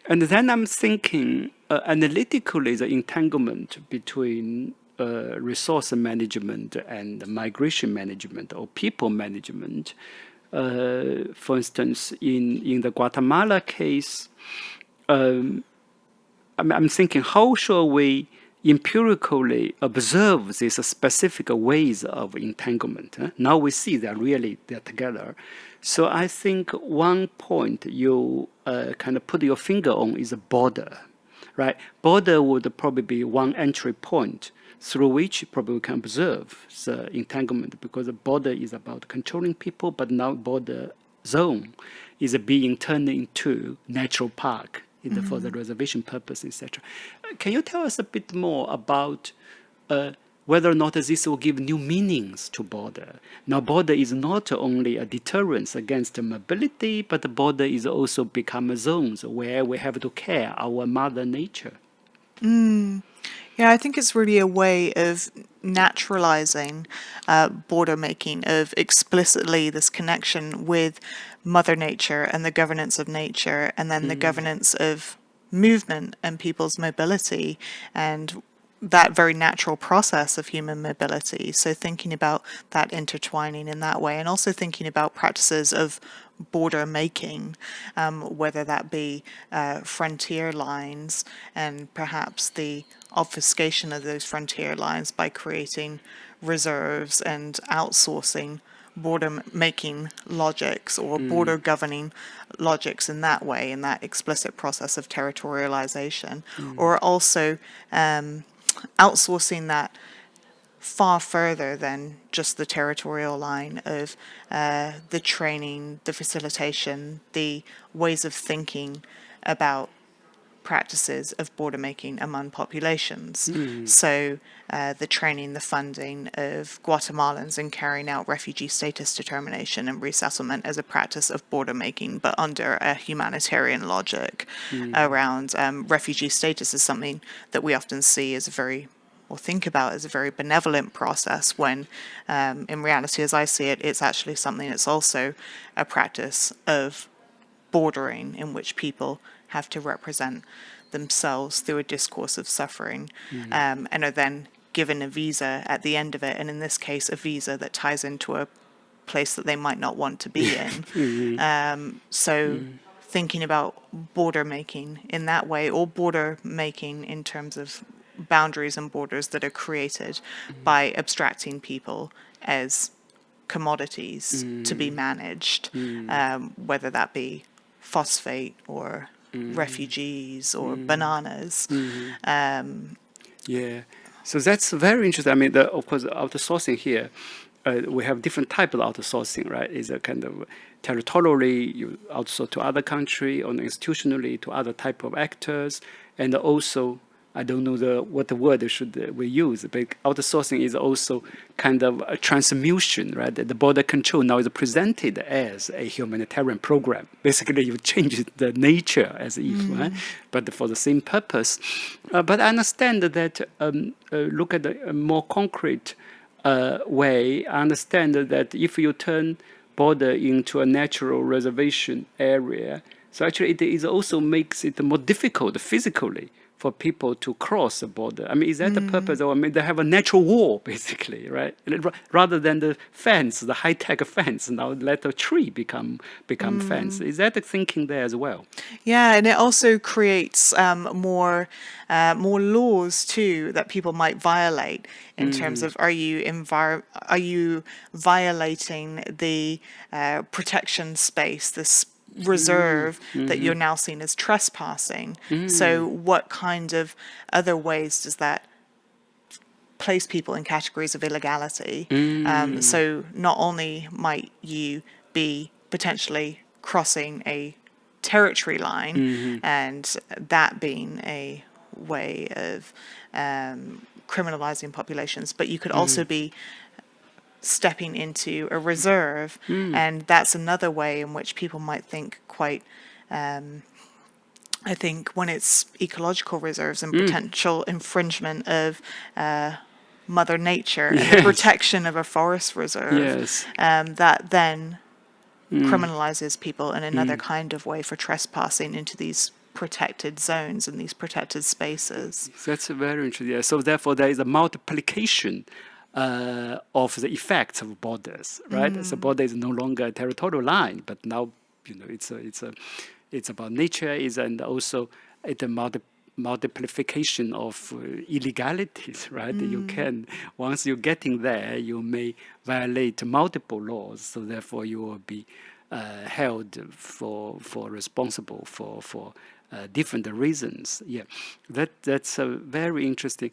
And then I'm thinking analytically the entanglement between resource management and migration management or people management. For instance, in the Guatemala case, I'm thinking, how shall we empirically observe these specific ways of entanglement? Now we see they're together. So I think one point you kind of put your finger on is a border, right? Border would probably be one entry point through which probably we can observe the entanglement, because the border is about controlling people, but now border zone is being turned into natural park for the reservation purpose, etc. Can you tell us a bit more about whether or not this will give new meanings to border? Now, border is not only a deterrence against mobility, but the border is also become zones where we have to care our mother nature. Yeah, I think it's really a way of naturalizing border making, of explicitly this connection with Mother Nature and the governance of nature, and then the governance of movement and people's mobility, and that very natural process of human mobility. So thinking about that intertwining in that way, and also thinking about practices of border making, whether that be frontier lines and perhaps the obfuscation of those frontier lines by creating reserves and outsourcing border making logics or border governing logics in that way, in that explicit process of territorialization, or also outsourcing that far further than just the territorial line of the training, the facilitation, the ways of thinking about practices of border making among populations. So the training, the funding of Guatemalans in carrying out refugee status determination and resettlement as a practice of border making, but under a humanitarian logic around refugee status is something that we often see as a very or think about as a very benevolent process, when in reality, as I see it, it's actually something that's also a practice of bordering in which people have to represent themselves through a discourse of suffering, and are then given a visa at the end of it, and in this case, a visa that ties into a place that they might not want to be in. So thinking about border making in that way, or border making in terms of boundaries and borders that are created by abstracting people as commodities to be managed, whether that be phosphate or refugees or bananas. Yeah, so that's very interesting. I mean, of course, outsourcing here, we have different type of outsourcing, right? Is a kind of territorially you outsource to other country, or institutionally to other type of actors, and also I don't know what the word should we use, but outsourcing is also kind of a transmutation, right? The border control now is presented as a humanitarian program. Basically, you change the nature as if, right? But for the same purpose. But I understand that look at a more concrete way. I understand that if you turn border into a natural reservation area, so actually it is also makes it more difficult physically for people to cross the border. I mean, is that the purpose? Or I mean, they have a natural wall, basically, right? Rather than the fence, the high-tech fence, now let a tree become fence. Is that the thinking there as well? Yeah, and it also creates more laws too that people might violate in terms of are you violating the protection space, this reserve that you're now seen as trespassing. So what kind of other ways does that place people in categories of illegality? So not only might you be potentially crossing a territory line, and that being a way of criminalizing populations, but you could also be stepping into a reserve, and that's another way in which people might think quite I think when it's ecological reserves and potential infringement of Mother Nature and the protection of a forest reserve, that then criminalizes people in another kind of way for trespassing into these protected zones and these protected spaces. That's very interesting. Yeah. So therefore, there is a multiplication of the effects of borders, right? So border is no longer a territorial line, but now it's about nature, and also it's a multiplication of illegalities, right? You can, once you're getting there, you may violate multiple laws, so therefore you will be held for responsible for different reasons. Yeah, that's very interesting.